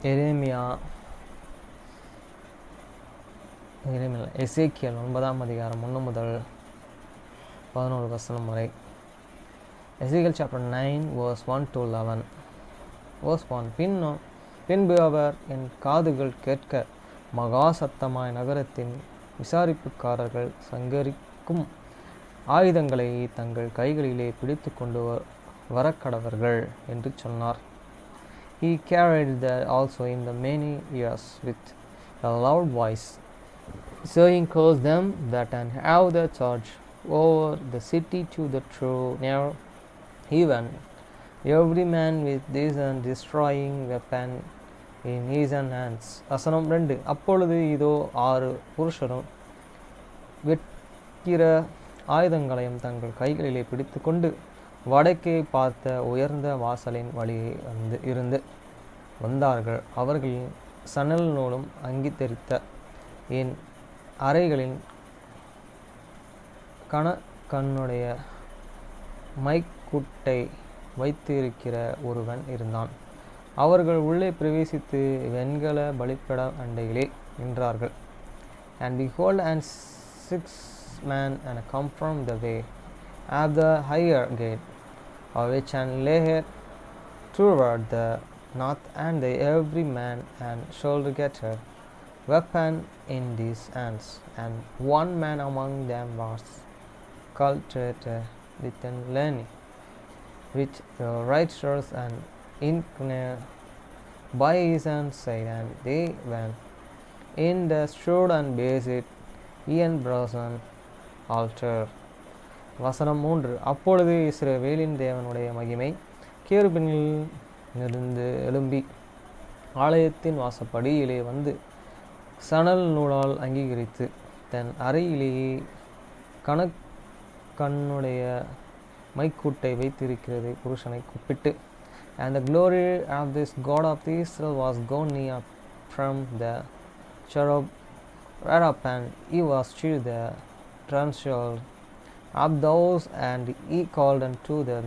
எரேமியா எசேக்கியல் 9ஆம் அதிகாரம் 1 முதல் 11 வசனம் வரை. Ezekiel chapter 9 verse 1 to 11. verse 1. பின்பு அவர் என் காதுகள் கேட்க மகா சத்தமாய் நகரத்தின் விசாரிப்புக்காரர்கள் சங்கரிக்கும் ஆயுதங்களை தங்கள் கைகளிலே பிடித்து கொண்டு வரக்கடவர்கள் என்று சொன்னார். He carried that also in the many years with a loud voice, saying, curse them that have the charge over the city to the true near, even every man with this and destroying weapon in his hands. வசனம் 2. அப்பொழுது இதோ 6 புருஷரும் வெட்கிற ஆயுதங்களையும் தங்கள் கைகளிலே பிடித்து கொண்டு வடக்கே பார்த்த உயர்ந்த வாசலின் வழியே வந்தார்கள். அவர்களின் சணல் நூலும் அங்கி தெரித்த என் அறைகளின் கண்ணுடைய மைக்குட்டை வைத்திருக்கிற ஒருவன் இருந்தான். அவர்கள் உள்ளே பிரவேசித்து வெண்கல பலிபீட அண்டையிலே நின்றார்கள். And behold, and 6 men and come from the way at the higher gate, of which and lay toward the north, and they every man and shoulder getter weapon in his hands, and one man among them was cultivated with an learning, which the writers and inclined by his hand side, and they went in the strode and base it Ian Brazen altar. வசனம் 3. அப்பொழுது இஸ்ரவேலின் தேவனுடைய மகிமை கேருபீனில் இருந்து எழும்பி ஆலயத்தின் வாசப்படியிலே வந்து சணல் நூலால் அங்கீகரித்து தன் அறையிலேயே கண்ணுடைய மைக்கூட்டை வைத்திருக்கிறது புருஷனை கூப்பிட்டு, and the glory of this God of Israel was gone near from the cherub whereupon he was chewed the threshold of those, and he called unto the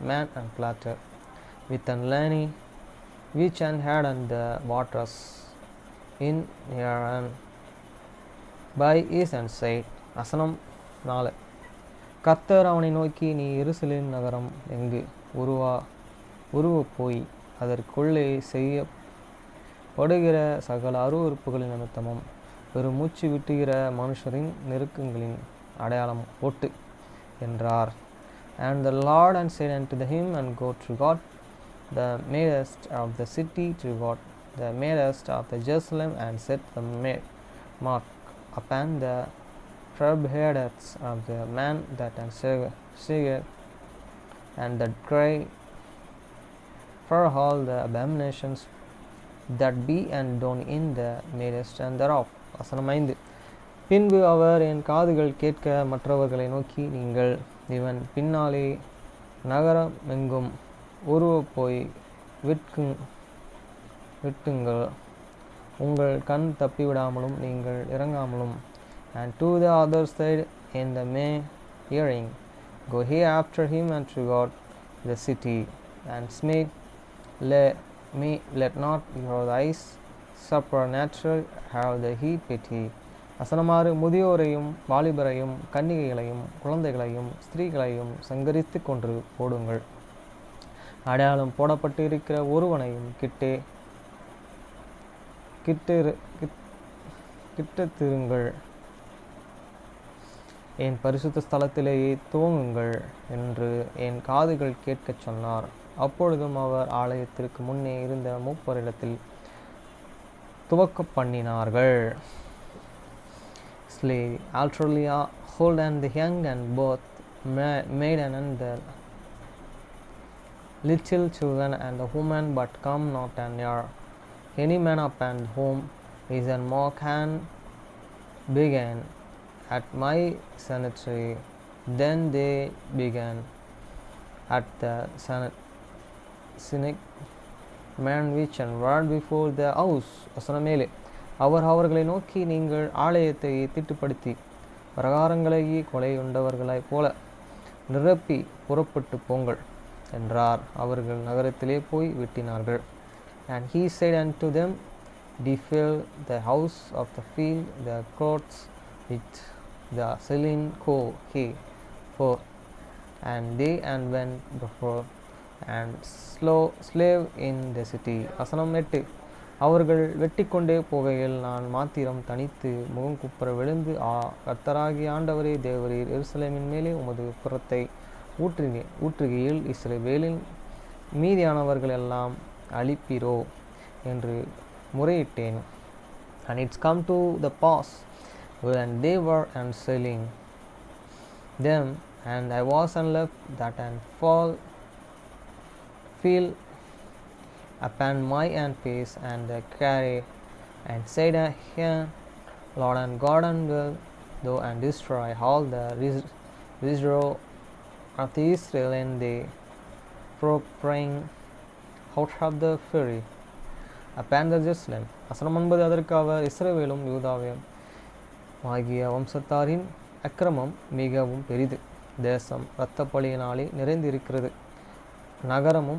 man and platter with an learning, which and had on the waters in here and by his and said. வசனம் 4. கர்த்தர் அவனை நோக்கி, நீ எருசலேம் நகரம் எங்கு உருவ போய் அதற்குள்ளே செய்யப்படுகிற சகல அருவருப்புகளின் நிமித்தமும் பெருமூச்சு விட்டுகிற மனுஷரின் நெருக்கங்களின் அடையாளம் போட்டு என்றார். And the Lord and said unto him, and go to God the midst of the city, to God the midst of the Jerusalem, and set the mark upon the foreheads of the man that and seer, and that cry for all the abominations that be and done in the midst and thereof. வசனம் 5. பின்பு அவர் என் காதுகள் கேட்க மற்றவர்களை நோக்கி, நீங்கள் இவன் பின்னாலே நகரமெங்கும் போய் விட்டுங்கள், உங்கள் கண் தப்பிவிடாமலும் நீங்கள் இறங்காமலும். And to the other side in the hearing, go he after him and to God the city, and smite, let not your eyes supernatural have the he pity. வசனம் 6. முதியோரையும் வாலிபரையும் கன்னிகைகளையும் குழந்தைகளையும் ஸ்திரீகளையும் சங்கரித்து கொன்று போடுங்கள். அடையாளம் போடப்பட்டு இருக்கிற ஒருவனையும் கிட்டத்திருங்கள், என் பரிசுத்த ஸ்தலத்திலேயே துவங்குங்கள் என்று என் காதுகள் கேட்கச் சொன்னார். அப்பொழுதும் அவர் ஆலயத்திற்கு முன்னே இருந்த மூப்பரிடத்தில் துவக்க பண்ணினார்கள். Slay alterly hold and the young and both maiden and the little children and the woman, but come not near any man upon whom is a mock hand began at my cemetery. Then they began at the cynic man which and word before the house. வசனம் 7. அவர் அவர்களை நோக்கி, நீங்கள் ஆலயத்தை தீட்டுப்படுத்தி பிரகாரங்களையே கொலையுண்டவர்களைப் போல நிரப்பி புறப்பட்டு போங்கள் என்றார். அவர்கள் நகரத்திலே போய் வெட்டினார்கள். And he said unto them, Defile the house of the field, the courts with the selling hay for. And they and went before and slave in the city. வசனம் 8. அவர்கள் வெட்டிக்கொண்டே போகையில் நான் மாத்திரம் தனித்து முகம் குப்புற விழுந்து, கர்த்தராகிய ஆண்டவரே தேவரீர் எருசலேமின் மேலே உமது புறத்தை ஊற்றுகையில் இஸ்ரவேலின் மீதியானவர்கள் எல்லாம் அழிப்பீரோ என்று முறையிட்டேன். And it's come to the pass when they were and selling them, and I was and left that and fell upon my own face and the carry, and said, Here, Lord and God, and will thou and destroy all the reserve of the Israel, and they praying out of the fury upon the Jerusalem. வசனம் 9. அதற்கு அவர், இஸ்ரவேலும் யூதாவும் ஆகிய வம்சத்தாரின் அக்கிரமம் மிகவும் பெரிது, தேசம் இரத்த பழியினாலே நிறைந்திருக்கிறது, நகரம்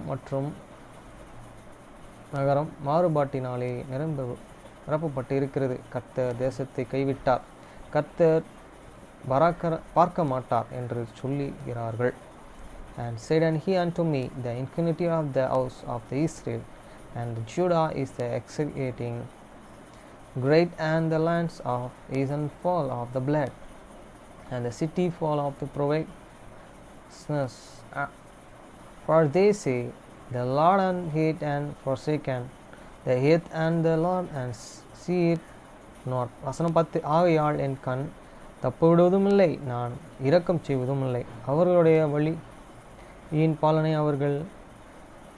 மாறுபாட்டினாலே நிரப்பப்பட்டு இருக்கிறது. கர்த்தர் தேசத்தை கைவிட்டார், கர்த்தர் பார்க்க மாட்டார் என்று சொல்லுகிறார்கள். And said he unto me, The iniquity of the house of the Israel and Judah is the exceeding great, and the lands is an fall of the blood, and the city fall of the perverseness. For they say, The Lord and hate and forsaken the earth and the Lord and see it not. வசனம் 10. ஆகையால் என் கண் தப்புவிடுவதுமில்லை, நான் இரக்கம் செய்வதுமில்லை, அவர்களுடைய வழியின் பாலனை அவர்கள்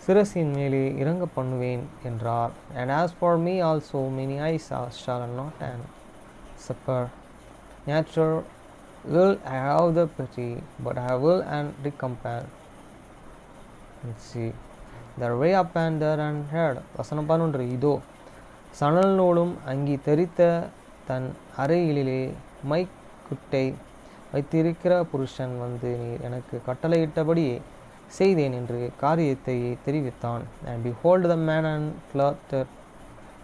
சிரசின் மேலே இறங்க பண்ணுவேன் என்றார். And as for me also, many eyes shall not and suffer. Nature will have the pity, but I will and recompense. And see the way up and there and head. வசனம் 11. இதோ சணல் நூலும் அங்கி தரித்த தன் அறையிலே மைக்குட்டை வைத்திருக்கிற புருஷன் வந்து, நீர் எனக்கு கட்டளையிட்டபடியே செய்தேன் என்று காரியத்தை தெரிவித்தான். And behold, the man and clothed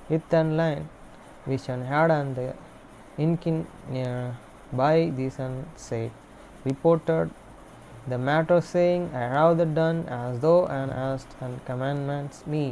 with an line which an had and the inkin by this and said, reported the matter, saying, I have done as thou and asked and commandments me.